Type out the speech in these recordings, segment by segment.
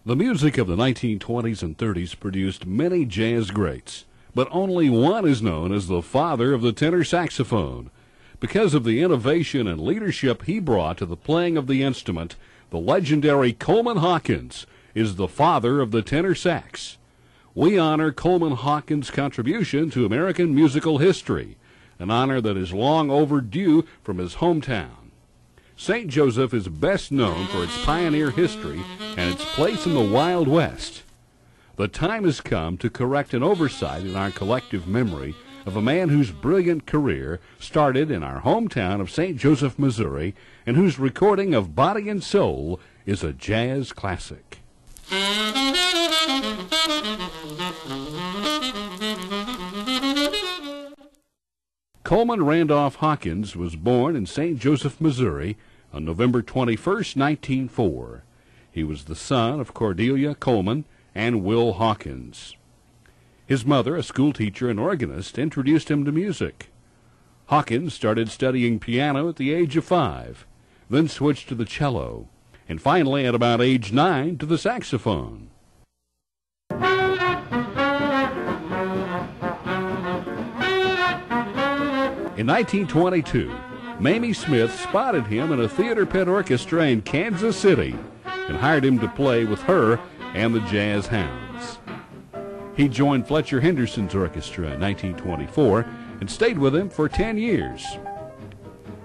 The music of the 1920s and 30s produced many jazz greats, but only one is known as the father of the tenor saxophone. Because of the innovation and leadership he brought to the playing of the instrument, the legendary Coleman Hawkins is the father of the tenor sax. We honor Coleman Hawkins' contribution to American musical history, an honor that is long overdue from his hometown. St. Joseph is best known for its pioneer history and its place in the Wild West. The time has come to correct an oversight in our collective memory of a man whose brilliant career started in our hometown of St. Joseph, Missouri, and whose recording of Body and Soul is a jazz classic. Coleman Randolph Hawkins was born in St. Joseph, Missouri on November 21, 1904. He was the son of Cordelia Coleman and Will Hawkins. His mother, a schoolteacher and organist, introduced him to music. Hawkins started studying piano at the age of 5, then switched to the cello, and finally at about age 9 to the saxophone. In 1922, Mamie Smith spotted him in a theater pit orchestra in Kansas City and hired him to play with her and the Jazz Hounds. He joined Fletcher Henderson's orchestra in 1924 and stayed with him for 10 years.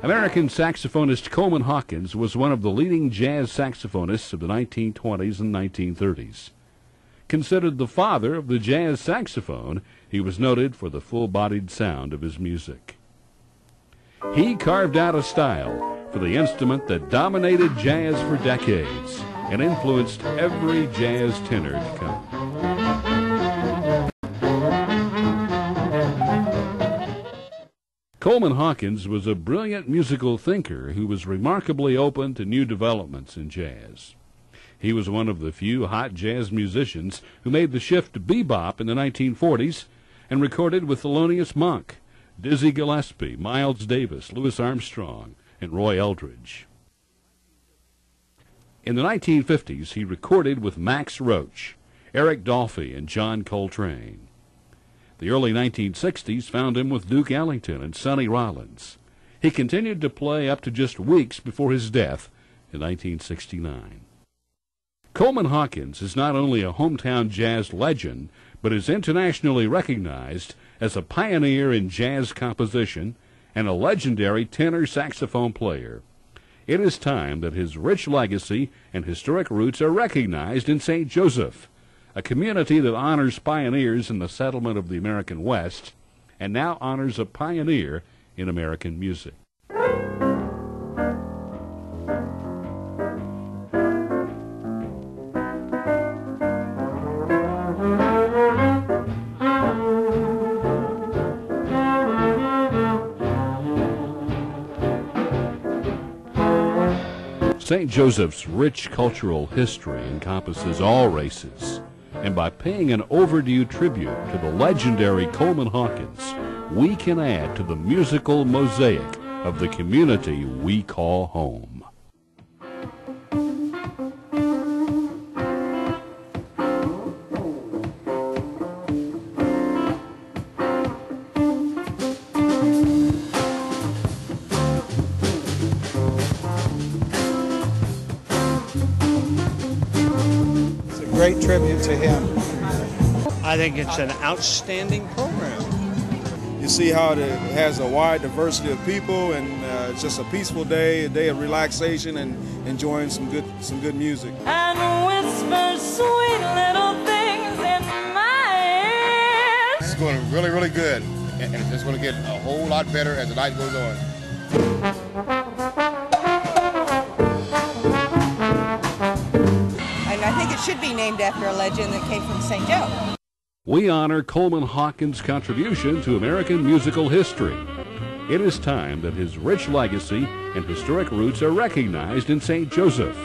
American saxophonist Coleman Hawkins was one of the leading jazz saxophonists of the 1920s and 1930s. Considered the father of the jazz saxophone, he was noted for the full-bodied sound of his music. He carved out a style for the instrument that dominated jazz for decades and influenced every jazz tenor to come. Coleman Hawkins was a brilliant musical thinker who was remarkably open to new developments in jazz. He was one of the few hot jazz musicians who made the shift to bebop in the 1940s and recorded with Thelonious Monk, Dizzy Gillespie, Miles Davis, Louis Armstrong, and Roy Eldridge. In the 1950s, he recorded with Max Roach, Eric Dolphy, and John Coltrane. The early 1960s found him with Duke Ellington and Sonny Rollins. He continued to play up to just weeks before his death in 1969. Coleman Hawkins is not only a hometown jazz legend, but is internationally recognized as a pioneer in jazz composition and a legendary tenor saxophone player. It is time that his rich legacy and historic roots are recognized in St. Joseph, a community that honors pioneers in the settlement of the American West and now honors a pioneer in American music. St. Joseph's rich cultural history encompasses all races, and by paying an overdue tribute to the legendary Coleman Hawkins, we can add to the musical mosaic of the community we call home. Great tribute to him. I think it's an outstanding program. You see how it has a wide diversity of people, and it's just a peaceful day, a day of relaxation and enjoying some good music. And whisper sweet little things in my ear. It's going really, really good, and it's just going to get a whole lot better as the night goes on. I think it should be named after a legend that came from St. Joe. We honor Coleman Hawkins' contribution to American musical history. It is time that his rich legacy and historic roots are recognized in St. Joseph.